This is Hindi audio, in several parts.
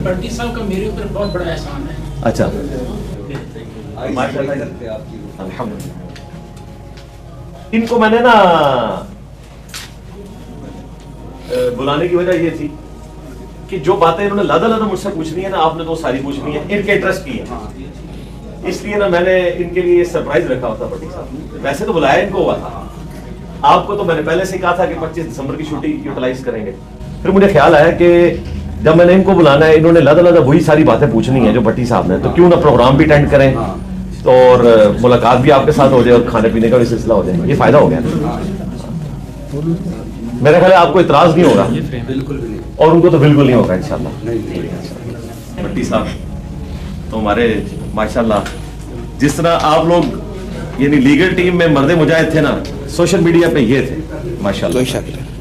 भट्टी साहब का मेरे ऊपर बहुत बड़ा एहसान है। अच्छा, इनको मैंने ना बुलाने की वजह ये थी कि जो बातें इन्होंने लादा लादा मुझसे पूछनी है ना, आपने तो सारी पूछनी है, इनके इंटरेस्ट की है। इसलिए ना मैंने इनके लिए सरप्राइज रखा होता भट्टी साहब। वैसे तो बुलाया इनको हुआ था, आपको तो मैंने पहले से कहा था कि 25 दिसंबर की छुट्टी यूटिलाइज करेंगे। फिर मुझे ख्याल आया कि जब मैंने इनको बुलाना है, इन्होंने लादा लादा वही सारी बातें पूछनी है जो भट्टी साहब ने, तो क्यों ना प्रोग्राम भी अटेंड करें तो और मुलाकात भी आपके साथ हो जाए और खाने पीने का भी सिलसिला हो जाए। ये फायदा हो गया। मेरा ख्याल है आपको इतराज नहीं होगा। बिल्कुल भी नहीं, और उनको तो बिल्कुल नहीं होगा इंशाल्लाह। भट्टी साहब तो हमारे माशाल्लाह, जिस तरह आप लोग यानी लीगल टीम में मर्दे मुजाहिद थे ना, सोशल मीडिया पे ये थे माशाल्लाह,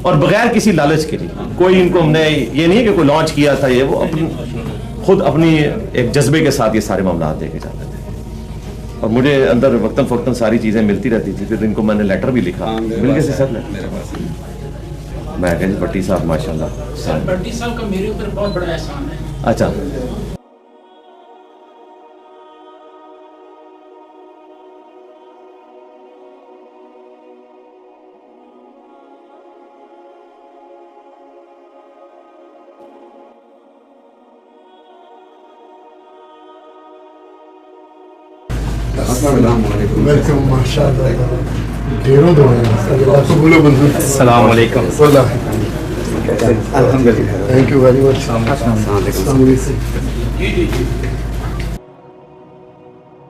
और बगैर किसी लालच के लिए। कोई इनको हमने ये नहीं है कि कोई लॉन्च किया था, ये वो खुद अपनी एक जज्बे के साथ ये सारे मामला देके जाते थे। और मुझे अंदर वक्तन फक्तन सारी चीजें मिलती रहती थी। फिर इनको मैंने लेटर भी लिखा, मिल गए सर मेरे पास मैं कह भट्टी साहब माशाल्लाह। सर भट्टी साहब का मेरे ऊपर बहुत बड़ा एहसान है। अच्छा, वेलकम माशाअल्लाह, ढेरों दुआएं अल्लाह कबूल व मंजूर। अस्सलाम वालेकुम। अल्हम्दुलिल्लाह, थैंक यू वेरी मच।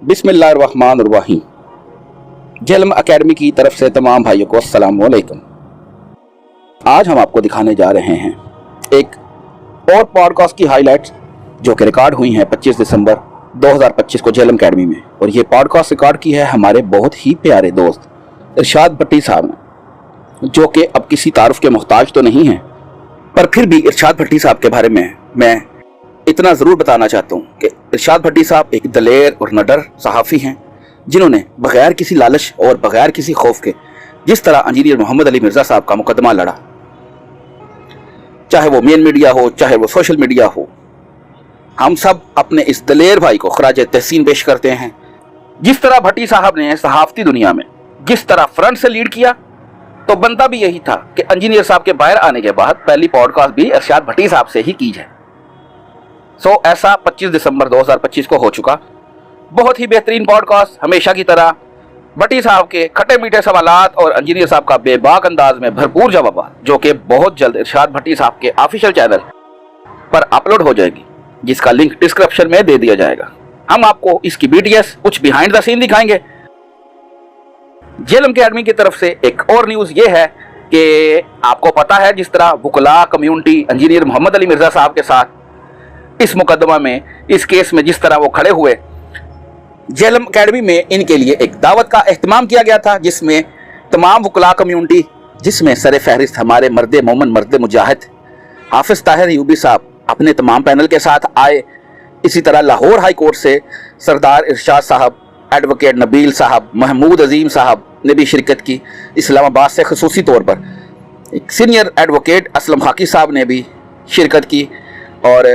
बिस्मिल्लाहिर्रहमानिर्रहीम। जेलम एकेडमी की तरफ से तमाम भाइयों को अस्सलाम वालेकुम। आज हम आपको दिखाने जा रहे हैं एक और पॉडकास्ट की हाइलाइट्स जो कि रिकॉर्ड हुई हैं 25 दिसंबर 2025 को जेलम एकेडमी में। और ये पॉडकास्ट रिकॉर्ड की है हमारे बहुत ही प्यारे दोस्त इरशाद भट्टी साहब ने, जो कि अब किसी तारुफ के मोहताज तो नहीं है, पर फिर भी इरशाद भट्टी साहब के बारे में मैं इतना ज़रूर बताना चाहता हूँ कि इरशाद भट्टी साहब एक दलेर और निडर सहाफ़ी हैं, जिन्होंने बगैर किसी लालच और बगैर किसी खौफ के जिस तरह इंजीनियर मोहम्मद अली मिर्ज़ा साहब का मुकदमा लड़ा, चाहे वो मेन मीडिया हो चाहे वो सोशल मीडिया हो, हम सब अपने इस दलेर भाई को खराज तहसीन पेश करते हैं। जिस तरह भट्टी साहब ने सहाफ़ती दुनिया में जिस तरह फ्रंट से लीड किया, तो बनता भी यही था कि इंजीनियर साहब के बाहर आने के बाद पहली पॉडकास्ट भी इरशाद भट्टी साहब से ही की जाए। सो ऐसा 25 दिसंबर 2025 को हो चुका। बहुत ही बेहतरीन पॉडकास्ट, हमेशा की तरह भट्टी साहब के खट्टे मीठे सवालात और इंजीनियर साहब का बेबाक अंदाज में भरपूर जवाब, जो कि बहुत जल्द इरशाद भट्टी साहब के ऑफिशियल चैनल पर अपलोड हो जाएगी, जिसका लिंक डिस्क्रिप्शन में दे दिया जाएगा। हम आपको इसकी बीटीएस कुछ बिहाइंड द सीन दिखाएंगे। जेलम एकेडमी की तरफ से एक और न्यूज़ ये है कि आपको पता है जिस तरह वुकला कम्युनिटी इंजीनियर मोहम्मद अली मिर्ज़ा साहब के साथ इस मुकदमा में, इस केस में जिस तरह वो खड़े हुए, जेलम एकेडमी में इनके लिए एक दावत का एहतमाम किया गया था, जिसमें तमाम वुकला कम्युनिटी, जिसमें सर फहरिस्त हमारे मर्द मोमन मर्द मुजाहिद हाफिज़ ताहिर यूबी साहब अपने तमाम पैनल के साथ आए। इसी तरह लाहौर हाई कोर्ट से सरदार इरशाद साहब, एडवोकेट नबील साहब, महमूद अजीम साहब ने भी शिरकत की। इस्लामाबाद से खसूसी तौर पर एक सीनियर एडवोकेट असलम खाकी साहब ने भी शिरकत की। और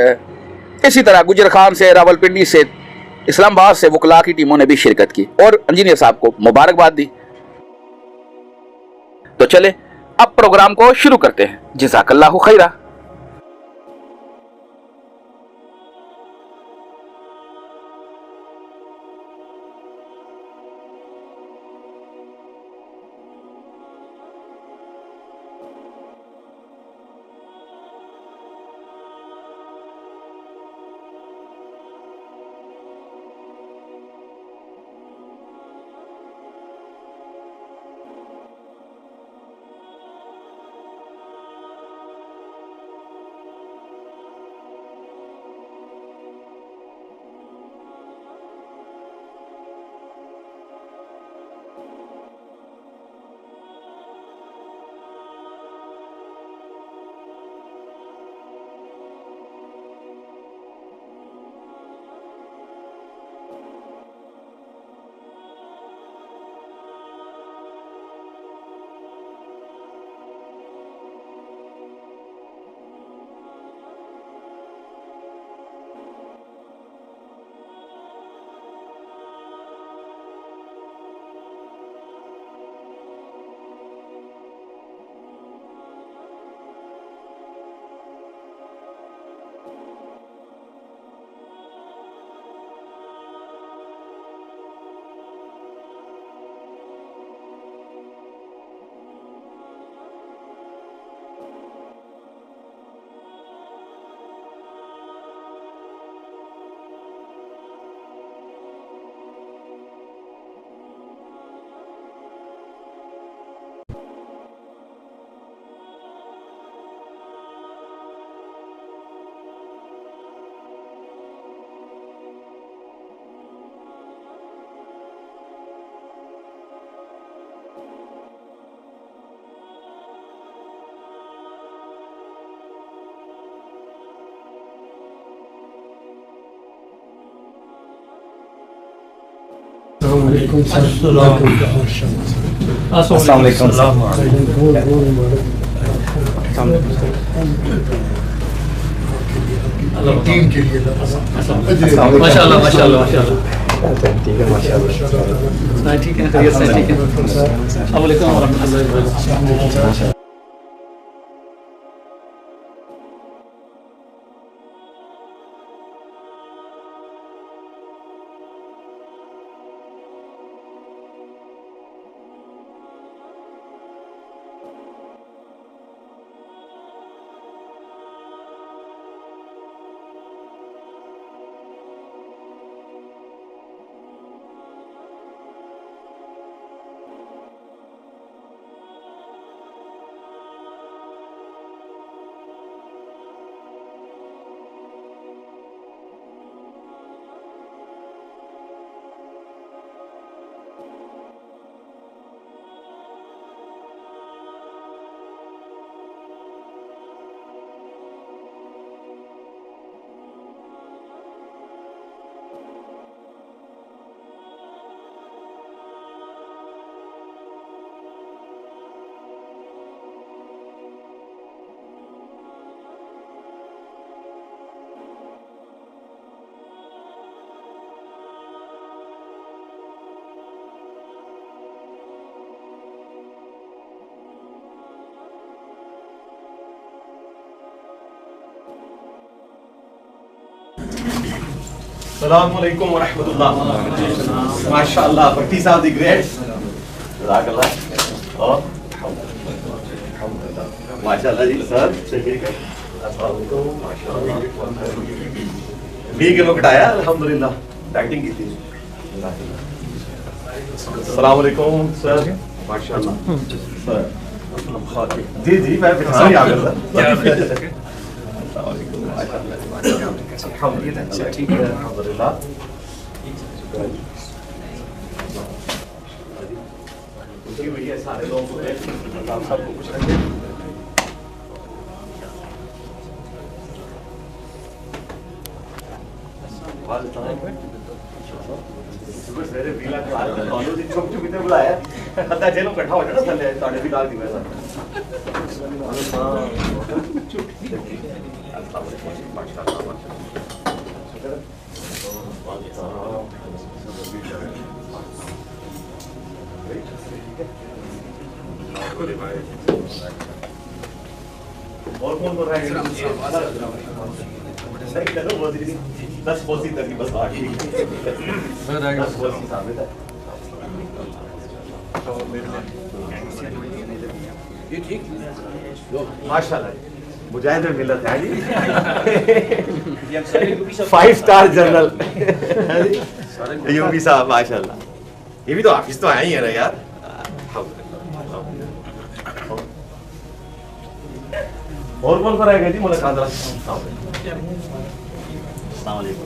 इसी तरह गुजर खान से, रावलपिंडी से, इस्लामाबाद से वकला की टीमों ने भी शिरकत की और इंजीनियर साहब को मुबारकबाद दी। तो चले अब प्रोग्राम को शुरू करते हैं। जज़ाकल्लाहु खैरा। अस्सलाम वालेकुम टीम के लिए माशाल्लाह माशाल्लाह माशाल्लाह ठीक है माशाल्लाह ठीक है खैरियत से ठीक है अस्सलाम वालेकुम व रहमतुल्लाहि व बरकातहू। अस्सलामुअलैकुम वरहमतुल्लाह। माशाअल्लाह भट्टी साहब दी ग्रेट जज़ाकल्लाह। और माशाअल्लाह जी सर अस्सलाम वालेकुम माशाअल्लाह 20 किलो घटाया अल्हम्दुलिल्लाह डाइटिंग की थी। अस्सलाम वालेकुम सर माशाअल्लाह सर जी जी मैं पहचान ही आ गया सर। ठीक है अल्हम्दुलिल्लाह। सारे लोगों को सबको कुछ रखें। बुलाया अद्धा जेलों कट्ठा हो जाना थले ताड़े भी डाल दी मैं और कौन बोल रहा है? 10 बोसी तक की बस बाकी माशाल्लाह मुजाहिद में मिलत है जी 5 स्टार जनरल यूपी साहब माशाल्लाह। ये भी तो ऑफिस तो आया ही है ना यार। और कौन कराएगा जी मुलाकात? अस्सलाम वालेकुम।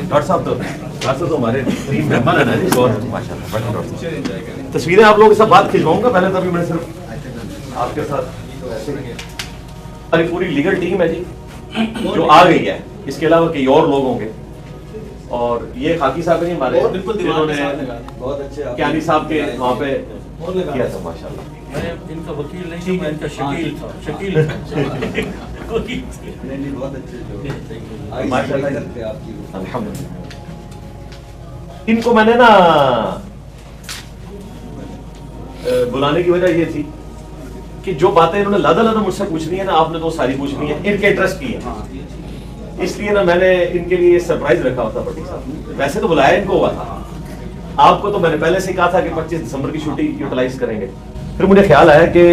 डॉक्टर साहब तो हमारे टीम मेंबर है ना जी बहुत माशाल्लाह। तस्वीरें आप लोगों के साथ बात खिंचवाऊंगा पहले, तभी मैं सिर्फ आपके साथ अरे पूरी लीगल टीम है जी जो आ गई है। इसके अलावा कई और लोग होंगे और ये खाकी साहब नहीं हमारे जिन्होंने बहुत अच्छे क्यानी साहब के वहाँ पे किया था माशाल्लाह। मैं इनका वकील नहीं था, मैं इनका शकील था। शकील नहीं बहुत अच्छे माशाल्लाह अल्हम्दुलिल्लाह। इनको मैंने ना बुलाने की वजह ये थी कि जो बातें इन्होंने लादा मुझसे पूछनी है ना, आपने तो सारी पूछनी है, इनके इंटरेस्ट की है। इसलिए ना मैंने इनके लिए सरप्राइज रखा हुआ था भट्टी साहब। वैसे तो बुलाया इनको हुआ था, आपको तो मैंने पहले से कहा था कि 25 दिसंबर की छुट्टी यूटिलाइज करेंगे। फिर मुझे ख्याल आया कि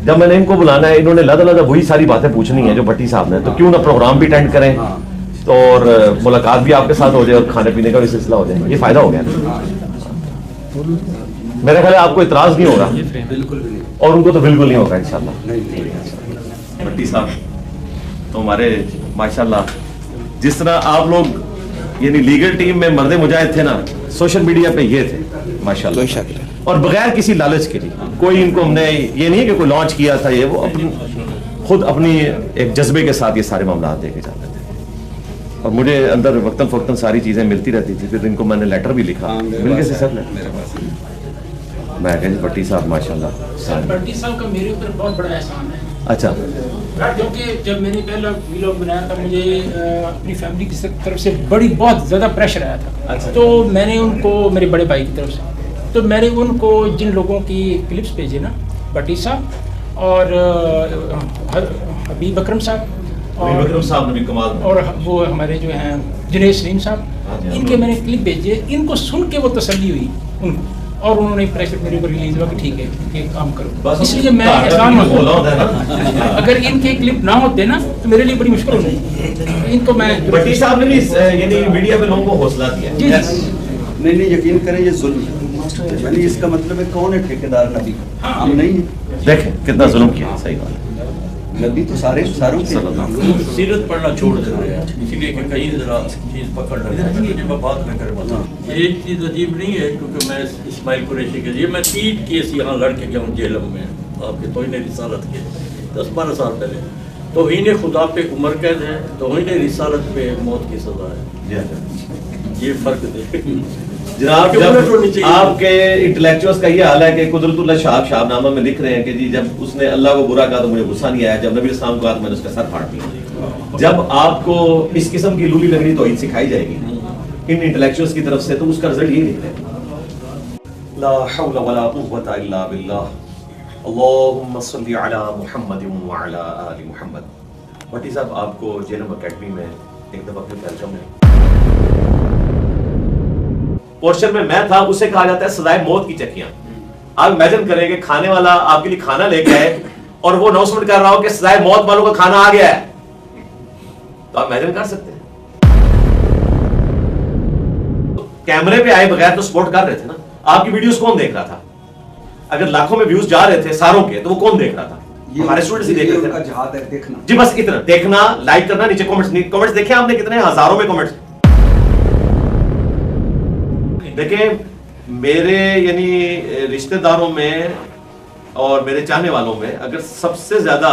जब मैंने इनको बुलाना है, इन्होंने लादा वही सारी बातें पूछनी है जो भट्टी साहब ने, तो क्यों ना प्रोग्राम भी अटेंड करें तो और मुलाकात भी आपके साथ हो जाए और खाने पीने का भी सिलसिला हो जाए। ये फायदा हो गया। मेरा ख्याल है आपको इतराज नहीं होगा और उनको तो बिल्कुल नहीं होगा इंशाल्लाह। भट्टी साहब तो हमारे माशाल्लाह जिस तरह आप लोग यानी लीगल टीम में मर्दे मुजाहिद थे ना, सोशल मीडिया पे ये थे माशाल्लाह, और बगैर किसी लालच के लिए। कोई इनको हमने ये नहीं है कि कोई लॉन्च किया था, ये वो खुद अपनी एक जज्बे के साथ ये सारे मामला देके जाते थे। और मुझे अंदर वक्तन फ़क्तन सारी चीज़ें मिलती रहती थी। फिर इनको मैंने लेटर भी लिखा, मिल गए से सर मैं कह जी भट्टी साहब माशाल्लाह। सर भट्टी साहब का मेरे ऊपर बहुत बड़ा एहसान है, अच्छा, क्योंकि जब मैंने पहला वीलॉग बनाया था मुझे अपनी फैमिली की तरफ से बहुत ज़्यादा प्रेशर आया था। अच्छा। तो मैंने उनको, मेरे बड़े भाई की तरफ से, तो मैंने उनको जिन लोगों की क्लिप्स भेजे ना, भट्टी साहब और हबीब अकरम साहब और वो हमारे जो हैं जुनैद सलीम साहब, इनके मैंने क्लिप भेजे। इनको सुन के वो तसल्ली हुई उनको, और उन्होंने प्रेशर मेरे ऊपर रिलीज हुआ कि ठीक है ये काम करो। इसलिए मैं एहसान होता अगर इनके क्लिप ना होते ना तो मेरे लिए बड़ी मुश्किल होती। इनको मैं भट्टी साहब ने भी यानी मीडिया पे लोगों को हौसला दिया। जी नहीं यकीन करें ये जुल्म है, यानी इसका मतलब है कौन है ठेकेदार नबी का? हम नहीं है। देखें कितना जुल्म किया, सही बात है। नबी तो सारों के सीरत पढ़ना छोड़ देते हैं, इसीलिए कि कहीं जरा चीज़ पकड़ लेते हैं। मैं बात में करूँगा, ये एक चीज़ अजीब नहीं है, क्योंकि मैं इस्माइल कुरैशी के लिए मैं 3 केस यहाँ लड़ के गया हूँ जेलम में, आपके तौहीन रिसालत के 10-12 साल पहले। तौहीन खुदा पे उम्र कैद है, तौहीन रिसालत पे मौत की सज़ा है। ये फ़र्क देखें जनाब, जब आपके इंटेलेक्चुअल्स का ये हाल है कि कुदरतुल्लाह शाह शाहनामा में लिख रहे हैं कि जी जब उसने अल्लाह को बुरा कहा तो मुझे गुस्सा नहीं आया, जब नबी इस्लाम को कहा तो मैंने उसका सर फाड़ दिया। जब आपको इस किस्म की लूली लगनी तौहीद सिखाई जाएगी इन इंटेलेक्चुअल्स की तरफ से, तो उसका रिजल्ट यही निकलेगा। ला हौला वला कुव्वता इल्ला बिल्लाह, अल्लाहुम्मा सल्ली अला मुहम्मदिन व अला आलि मुहम्मद। भट्टी साहब, आपको जेलम एकेडमी में एक दफा फिर वेलकम है। पोर्शन में मैं था, उसे कहा जाता है सजाए मौत की चक्कियां। आप इमेजिन करें कि खाने वाला आपके लिए खाना लेके आए और वो अनाउंसमेंट कर रहा हो कि सजाए मौत वालों का खाना आ गया है, तो आप इमेजिन कर सकते हैं। तो कैमरे पे आए बगैर तो सपोर्ट कर रहे थे ना। आपकी वीडियोस कौन देख रहा था? अगर लाखों में व्यूज जा रहे थे सारों के, तो वो कौन देख रहा था? हमारे स्टूडेंट्स ही देख रहे थे। जिहाद है देखना जी, बस इतना देखना, लाइक करना, नीचे कमेंट्स देखे आपने कितने हजारों में कमेंट्स। देखें, मेरे यानी रिश्तेदारों में और मेरे चाहने वालों में अगर सबसे ज्यादा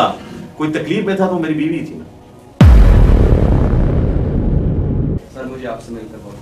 कोई तकलीफ में था तो मेरी बीवी थी ना। सर मुझे आपसे मिलकर बहुत